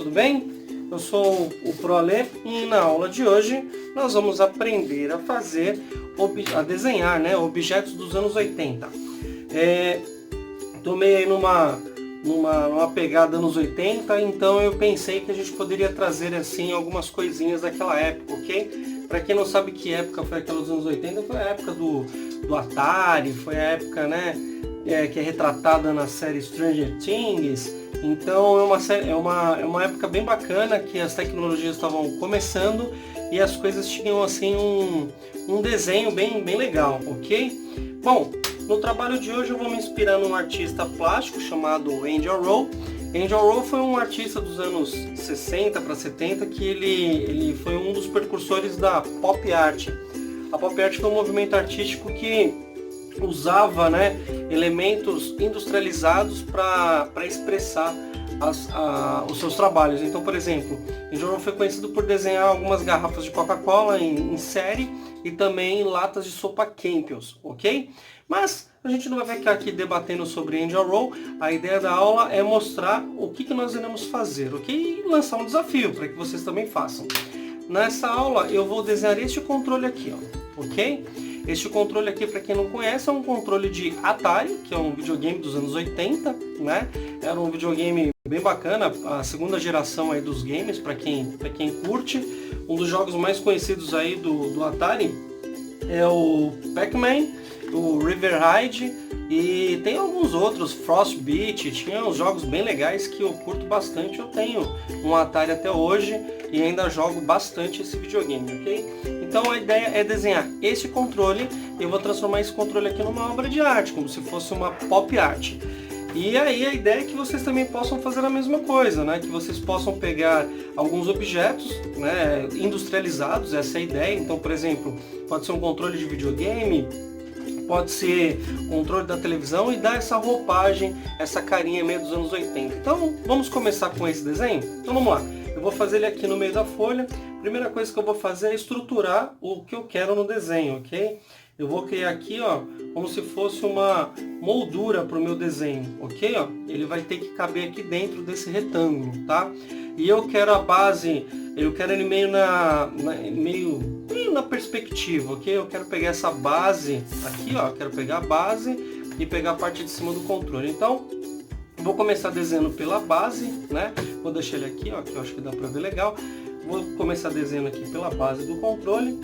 tudo bem? Eu sou o ProAlê e na aula de hoje nós vamos aprender a desenhar, né, objetos dos anos 80. Tomei aí numa pegada anos 80, então eu pensei que a gente poderia trazer assim algumas coisinhas daquela época, ok? Para quem não sabe que época foi aquela dos anos 80, foi a época do Atari, foi a época, né, que é retratada na série Stranger Things. Então é uma época bem bacana, que as tecnologias estavam começando e as coisas tinham assim um desenho bem legal, ok? Bom, no trabalho de hoje eu vou me inspirar num artista plástico chamado Angel Rowe. Angel Rowe foi um artista dos anos 60 para 70 que ele foi um dos precursores da pop art. A pop art foi um movimento artístico que usava, né, elementos industrializados para expressar os seus trabalhos. Então, por exemplo, Angel Rowe foi conhecido por desenhar algumas garrafas de Coca-Cola em série e também latas de sopa Campbell's, ok? Mas a gente não vai ficar aqui debatendo sobre Angel Rowe. A ideia da aula é mostrar o que nós iremos fazer, ok? E lançar um desafio para que vocês também façam. Nessa aula eu vou desenhar este controle aqui, ó, ok? Este controle aqui, para quem não conhece, é um controle de Atari, que é um videogame dos anos 80, né? Era um videogame bem bacana, a segunda geração aí dos games, para quem curte. Um dos jogos mais conhecidos aí do Atari é o Pac-Man, o River Raid, e tem alguns outros, Frostbite, tinha uns jogos bem legais que eu curto bastante. Eu tenho um Atari até hoje e ainda jogo bastante esse videogame, ok? Então a ideia é desenhar esse controle. Eu vou transformar esse controle aqui numa obra de arte, como se fosse uma pop art. E aí a ideia é que vocês também possam fazer a mesma coisa, né? Que vocês possam pegar alguns objetos, né, industrializados, essa é a ideia. Então, por exemplo, pode ser um controle de videogame, pode ser controle da televisão e dar essa roupagem, essa carinha meio dos anos 80. Então, vamos começar com esse desenho? Então, vamos lá. Eu vou fazer ele aqui no meio da folha. A primeira coisa que eu vou fazer é estruturar o que eu quero no desenho, ok? Eu vou criar aqui, ó, como se fosse uma moldura para o meu desenho, ok? Ó, ele vai ter que caber aqui dentro desse retângulo, tá? E eu quero a base, eu quero ele meio na perspectiva, ok? Eu quero pegar essa base aqui, ó, quero pegar a base e pegar a parte de cima do controle. Então, vou começar desenhando pela base, né? Vou deixar ele aqui, ó, que eu acho que dá para ver legal. Vou começar desenhando aqui pela base do controle.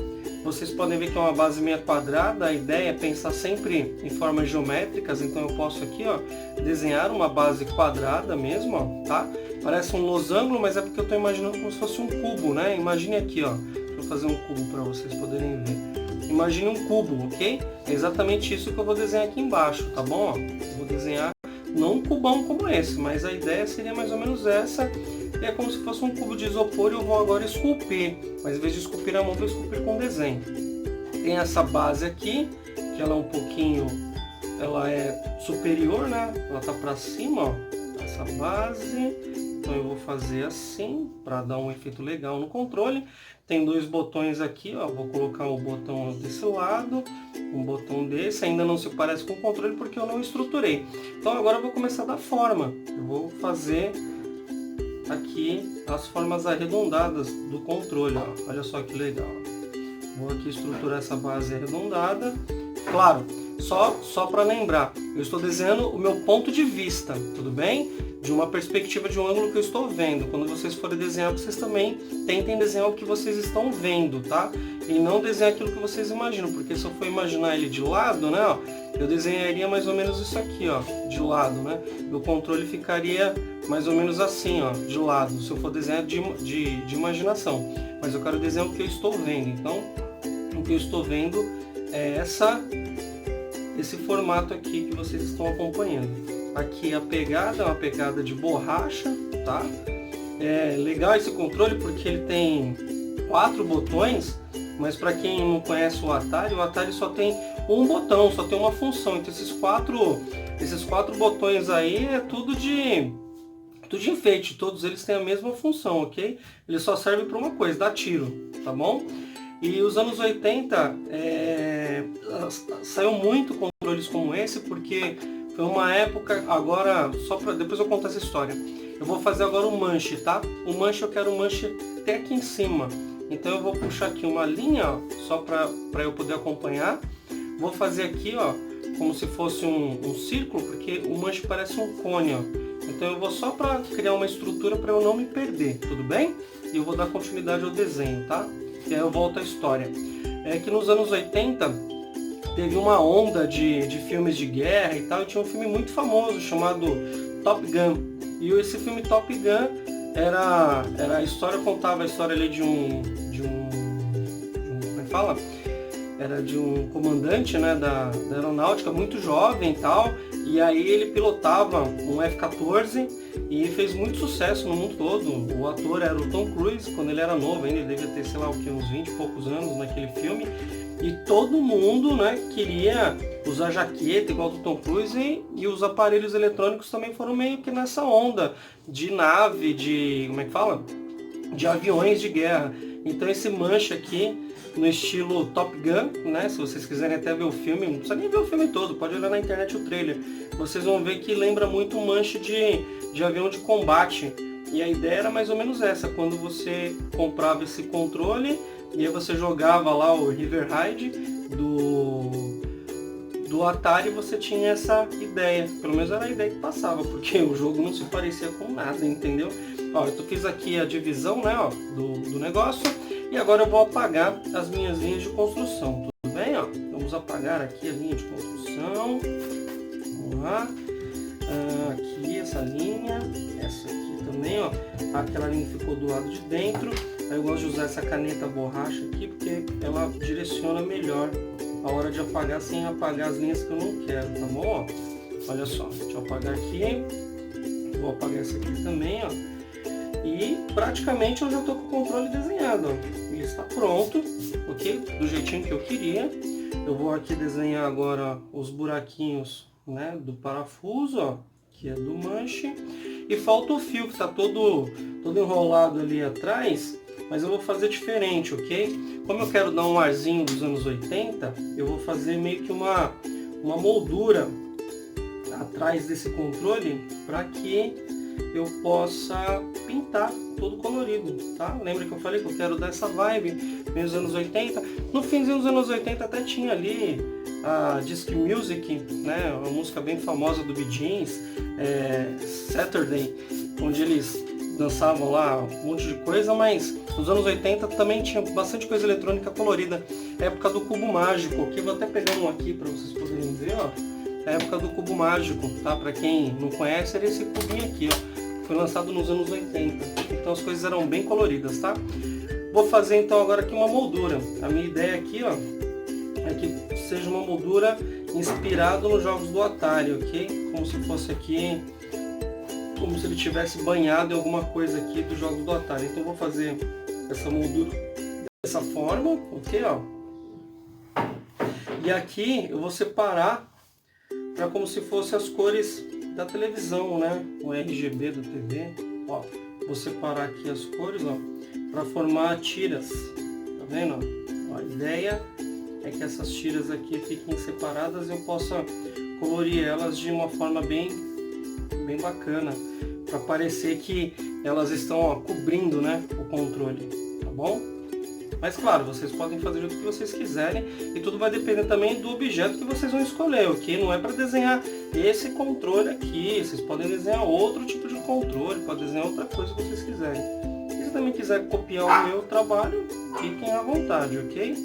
Vocês podem ver que é uma base meia quadrada. A ideia é pensar sempre em formas geométricas, então eu posso aqui, ó, desenhar uma base quadrada mesmo, ó, tá? Parece um losango, mas é porque eu estou imaginando como se fosse um cubo, né? Imagine aqui, ó. Deixa eu fazer um cubo para vocês poderem ver. Imagine um cubo, ok? É exatamente isso que eu vou desenhar aqui embaixo, tá bom? Ó, eu vou desenhar não um cubão como esse, mas a ideia seria mais ou menos essa. É como se fosse um cubo de isopor e eu vou agora esculpir. Mas em vez de esculpir a mão, vou esculpir com desenho. Tem essa base aqui, que ela é um pouquinho, ela é superior, né? Ela tá para cima, ó, essa base. Então eu vou fazer assim, para dar um efeito legal no controle. Tem dois botões aqui, ó. Vou colocar o botão desse lado, um botão desse. Ainda não se parece com o controle porque eu não estruturei. Então agora eu vou começar a dar forma. Eu vou fazer aqui as formas arredondadas do controle, ó. Olha só que legal. Vou aqui estruturar essa base arredondada. Claro, só para lembrar, eu estou desenhando o meu ponto de vista, tudo bem? De uma perspectiva, de um ângulo que eu estou vendo. Quando vocês forem desenhar, vocês também tentem desenhar o que vocês estão vendo, tá? E não desenhar aquilo que vocês imaginam, porque se eu for imaginar ele de lado, né, ó, eu desenharia mais ou menos isso aqui, ó, de lado, né? O controle ficaria mais ou menos assim, ó, de lado, se eu for desenhar de imaginação. Mas eu quero desenhar o que eu estou vendo. Então, o que eu estou vendo é esse formato aqui que vocês estão acompanhando. Aqui a pegada é uma pegada de borracha, tá? É legal esse controle porque ele tem 4 botões, mas para quem não conhece o Atari só tem um botão, só tem uma função. Então esses quatro botões aí é tudo de enfeite, todos eles têm a mesma função, ok? Ele só serve para uma coisa, dar tiro, tá bom? E os anos 80 saiu muito controles como esse porque Foi uma época, agora, só para depois eu contar essa história. Eu vou fazer agora o manche, tá? O manche eu quero o manche até aqui em cima. Então eu vou puxar aqui uma linha, ó, só para eu poder acompanhar. Vou fazer aqui, ó, como se fosse um círculo, porque o manche parece um cone, ó. Então eu vou só para criar uma estrutura para eu não me perder, tudo bem? E eu vou dar continuidade ao desenho, tá? E aí eu volto à história. É que nos anos 80 teve uma onda de filmes de guerra e tal, e tinha um filme muito famoso chamado Top Gun. E esse filme Top Gun era a história, contava a história ali de um como é que fala? Era de um comandante, né, da aeronáutica, muito jovem e tal, e aí ele pilotava um F-14 e fez muito sucesso no mundo todo. O ator era o Tom Cruise, quando ele era novo ainda, ele devia ter, sei lá, uns 20 e poucos anos naquele filme, e todo mundo, né, queria usar jaqueta igual do Tom Cruise, e os aparelhos eletrônicos também foram meio que nessa onda de nave, de, como é que fala? De aviões de guerra. Então esse manche aqui, no estilo Top Gun, né? Se vocês quiserem até ver o filme, não precisa nem ver o filme todo, pode olhar na internet o trailer. Vocês vão ver que lembra muito um manche de avião de combate. E a ideia era mais ou menos essa, quando você comprava esse controle, e aí você jogava lá o River Raid do Atari, você tinha essa ideia. Pelo menos era a ideia que passava, porque o jogo não se parecia com nada, entendeu? Ó, eu fiz aqui a divisão, né, ó, do negócio, e agora eu vou apagar as minhas linhas de construção, tudo bem? Ó? Vamos apagar aqui a linha de construção. Vamos lá. Aqui essa linha, essa aqui também, ó. Aquela linha ficou do lado de dentro. Aí eu gosto de usar essa caneta borracha aqui, porque ela direciona melhor a hora de apagar, sem apagar as linhas que eu não quero, tá bom? Ó, olha só, deixa eu apagar aqui. Vou apagar essa aqui também, ó. E praticamente eu já estou com o controle desenhado, ó. Ele está pronto, ok? Do jeitinho que eu queria. Eu vou aqui desenhar agora os buraquinhos, né, do parafuso, ó, que é do manche. E falta o fio que está todo enrolado ali atrás, mas eu vou fazer diferente, ok? Como eu quero dar um arzinho dos anos 80, eu vou fazer meio que uma moldura atrás desse controle para que eu possa pintar todo colorido, tá? Lembra que eu falei que eu quero dar essa vibe nos anos 80? No finzinho dos anos 80 até tinha ali a Disc Music, né? Uma música bem famosa do Bee Gees, Saturday, onde eles dançavam lá um monte de coisa, mas nos anos 80 também tinha bastante coisa eletrônica colorida. Época do Cubo Mágico, aqui vou até pegar um aqui para vocês poderem ver, ó. A época do Cubo Mágico, tá? Para quem não conhece, era esse cubinho aqui, ó. Foi lançado nos anos 80, então as coisas eram bem coloridas, tá? Vou fazer então agora aqui uma moldura. A minha ideia aqui, ó, é que seja uma moldura inspirada nos jogos do Atari, ok? Como se fosse aqui, como se ele tivesse banhado em alguma coisa aqui dos jogos do Atari. Então eu vou fazer essa moldura dessa forma, ok, ó? E aqui eu vou separar para como se fosse as cores da televisão, né? O RGB da TV. Ó, vou separar aqui as cores, ó, para formar tiras. Tá vendo? Ó, a ideia é que essas tiras aqui fiquem separadas e eu possa colorir elas de uma forma bem bacana, para parecer que elas estão, ó, cobrindo, né, o controle, tá bom? Mas claro, vocês podem fazer do jeito que vocês quiserem, e tudo vai depender também do objeto que vocês vão escolher, ok? Não é para desenhar esse controle aqui, vocês podem desenhar outro tipo de controle, podem desenhar outra coisa que vocês quiserem. Se também quiser copiar o meu trabalho, fiquem à vontade, ok?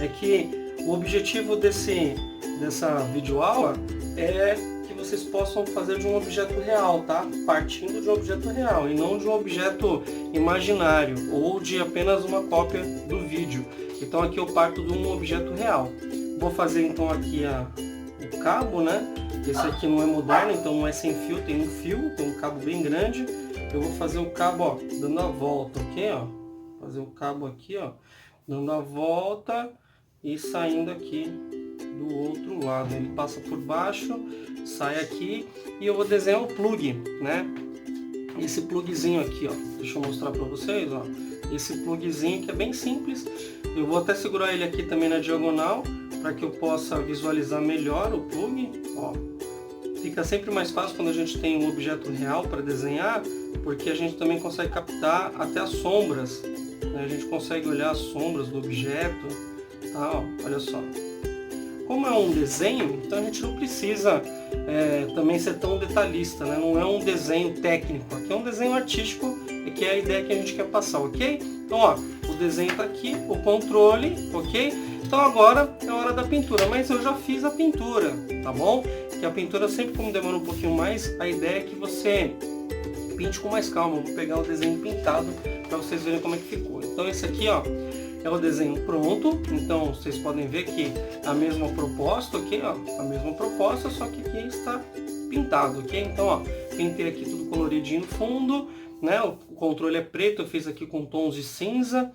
É que o objetivo dessa videoaula é que vocês possam fazer de um objeto real, tá? Partindo de um objeto real e não de um objeto imaginário ou de apenas uma cópia do vídeo. Então aqui eu parto de um objeto real. Vou fazer então aqui o cabo, né? Esse aqui não é moderno, então não é sem fio, tem um fio, tem um cabo bem grande. Eu vou fazer o cabo, ó, dando a volta, ok? Ó, fazer o cabo aqui, ó, dando a volta e saindo aqui do outro lado. Ele passa por baixo, sai aqui e eu vou desenhar um plug, né? Esse plugzinho aqui, ó, deixa eu mostrar para vocês, ó. Esse plugzinho que é bem simples. Eu vou até segurar ele aqui também na diagonal para que eu possa visualizar melhor o plug. Ó, fica sempre mais fácil quando a gente tem um objeto real para desenhar, porque a gente também consegue captar até as sombras, né? A gente consegue olhar as sombras do objeto, tá? Ó, olha só. Como é um desenho, então a gente não precisa também ser tão detalhista, né? Não é um desenho técnico, aqui é um desenho artístico, que é a ideia que a gente quer passar, ok? Então, ó, o desenho está aqui, o controle, ok? Então agora é a hora da pintura, mas eu já fiz a pintura, tá bom? Que a pintura sempre, como demora um pouquinho mais, a ideia é que você pinte com mais calma. Eu vou pegar o desenho pintado para vocês verem como é que ficou. Então esse aqui, ó, é o desenho pronto. Então vocês podem ver que a mesma proposta, ok? Ó, a mesma proposta, só que aqui está pintado, ok? Então, ó, pintei aqui tudo coloridinho no fundo, né? O controle é preto, eu fiz aqui com tons de cinza,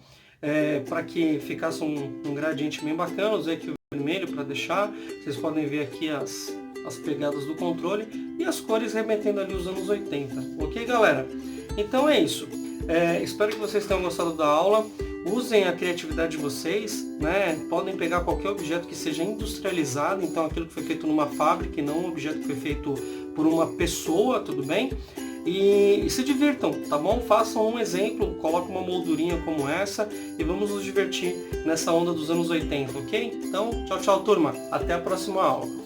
para que ficasse um gradiente bem bacana. Usei aqui o vermelho para deixar. Vocês podem ver aqui as pegadas do controle e as cores remetendo ali os anos 80, ok, galera? Então é isso. Espero que vocês tenham gostado da aula. Usem a criatividade de vocês, né? Podem pegar qualquer objeto que seja industrializado, então aquilo que foi feito numa fábrica e não um objeto que foi feito por uma pessoa, tudo bem? E se divirtam, tá bom? Façam um exemplo, coloquem uma moldurinha como essa e vamos nos divertir nessa onda dos anos 80, ok? Então, tchau, tchau, turma. Até a próxima aula.